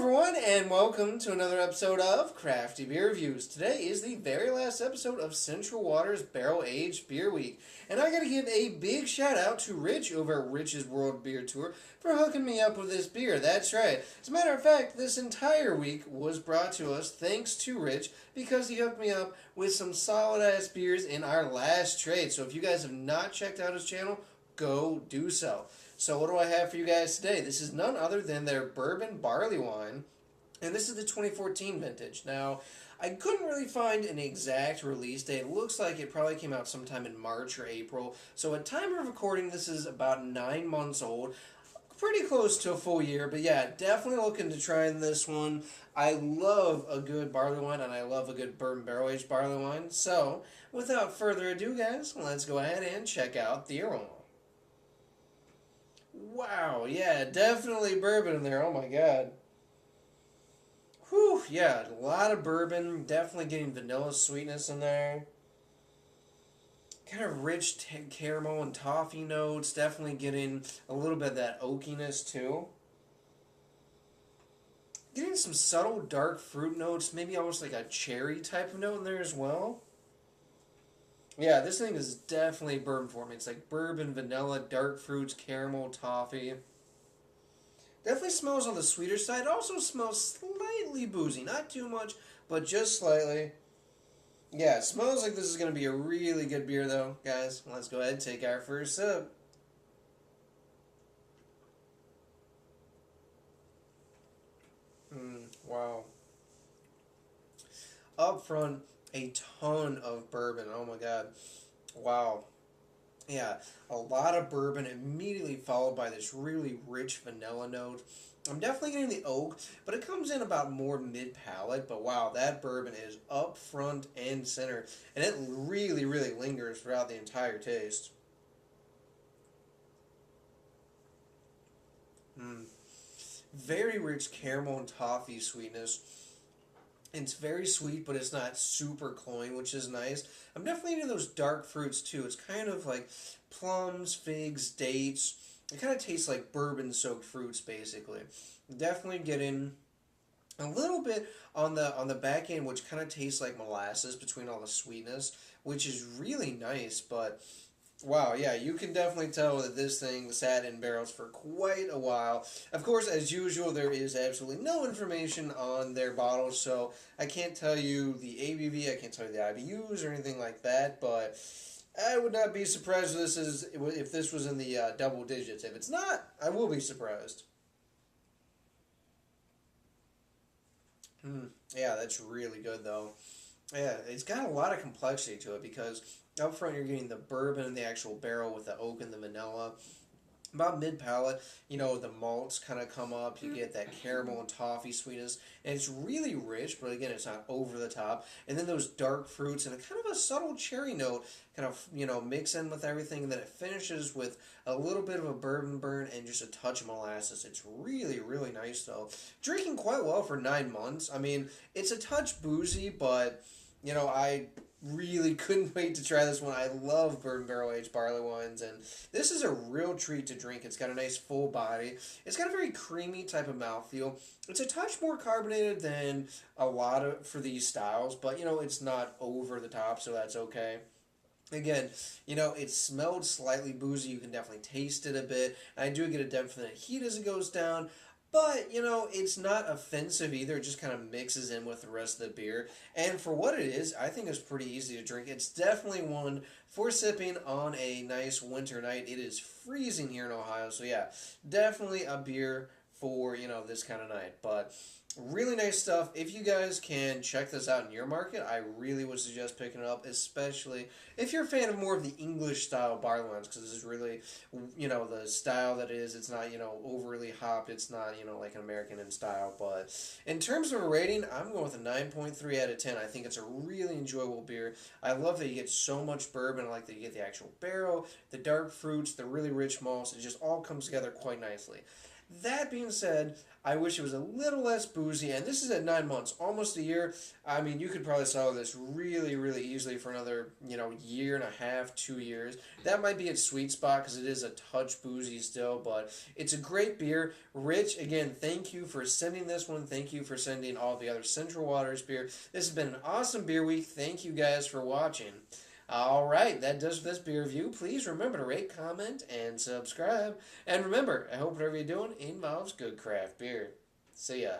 everyone, and welcome to another episode of Crafty Beer Reviews. Today is the very last episode of Central Waters Barrel Aged Beer Week, and I gotta give a big shout out to Rich over at Rich's World Beer Tour for hooking me up with this beer. That's right. As a matter of fact, this entire week was brought to us thanks to Rich because he hooked me up with some solid ass beers in our last trade. So if you guys have not checked out his channel, go do so. So what do I have for you guys today? This is none other than their Bourbon Barleywine, and this is the 2014 vintage. Now, I couldn't really find an exact release date. It looks like it probably came out sometime in March or April. So at time of recording, this is about 9 months old. Pretty close to a full year, but yeah, definitely looking to try this one. I love a good barley wine, and I love a good bourbon barrel-aged barley wine. So, without further ado, guys, let's go ahead and check out the aroma. Wow, yeah, definitely bourbon in there. Oh my god. Whew, yeah, a lot of bourbon. Definitely getting vanilla sweetness in there. Kind of rich caramel and toffee notes. Definitely getting a little bit of that oakiness too. Getting some subtle dark fruit notes. Maybe almost like a cherry type of note in there as well. Yeah, this thing is definitely bourbon for me. It's like bourbon, vanilla, dark fruits, caramel, toffee. Definitely smells on the sweeter side. It also smells slightly boozy. Not too much, but just slightly. Yeah, it smells like this is going to be a really good beer, though. Guys, let's go ahead and take our first sip. Wow. Up front, a ton of bourbon. Oh my god. Wow. Yeah, a lot of bourbon immediately followed by this really rich vanilla note. I'm definitely getting the oak, but it comes in about more mid-palate. But wow, that bourbon is up front and center, and it really, really lingers throughout the entire taste. Very rich caramel and toffee sweetness. It's very sweet, but it's not super cloying, which is nice. I'm definitely eating those dark fruits too. It's kind of like plums, figs, dates. It kind of tastes like bourbon-soaked fruits, basically. Definitely getting a little bit on the back end, which kind of tastes like molasses between all the sweetness, which is really nice. But wow, yeah, you can definitely tell that this thing sat in barrels for quite a while. Of course, as usual, there is absolutely no information on their bottles, so I can't tell you the ABV, I can't tell you the IBUs or anything like that, but I would not be surprised if this was in the double digits. If it's not, I will be surprised. Yeah, that's really good, though. Yeah, it's got a lot of complexity to it because up front you're getting the bourbon in the actual barrel with the oak and the vanilla. About mid palate, the malts kind of come up. You get that caramel and toffee sweetness, and it's really rich, but again, it's not over the top. And then those dark fruits and a kind of a subtle cherry note, kind of mix in with everything. And then it finishes with a little bit of a bourbon burn and just a touch of molasses. It's really, really nice though. Drinking quite well for 9 months. I mean, it's a touch boozy, but I really couldn't wait to try this one. I love bourbon barrel aged barley wines, and this is a real treat to drink. It's got a nice full body. It's got a very creamy type of mouthfeel. It's a touch more carbonated than a lot of for these styles, but it's not over the top, so that's okay. Again, it smelled slightly boozy. You can definitely taste it a bit. I do get a definite heat as it goes down. But, it's not offensive either. It just kind of mixes in with the rest of the beer. And for what it is, I think it's pretty easy to drink. It's definitely one for sipping on a nice winter night. It is freezing here in Ohio. So, yeah, definitely a beer for, this kind of night. But really nice stuff. If you guys can check this out in your market, I really would suggest picking it up, especially if you're a fan of more of the English style barley wines, because this is really, the style that it is. It's not, overly hopped. It's not, like an American in style. But in terms of a rating, I'm going with a 9.3 out of 10. I think it's a really enjoyable beer. I love that you get so much bourbon. I like that you get the actual barrel, the dark fruits, the really rich malts. It just all comes together quite nicely. That being said, I wish it was a little less boozy, and this is at 9 months, almost a year. I mean, you could probably sell this really, really easily for another, year and a half, 2 years. That might be its sweet spot because it is a touch boozy still, but it's a great beer. Rich, again, thank you for sending this one. Thank you for sending all the other Central Waters beer. This has been an awesome beer week. Thank you guys for watching. All right, that does for this beer review. Please remember to rate, comment, and subscribe. And remember, I hope whatever you're doing involves good craft beer. See ya.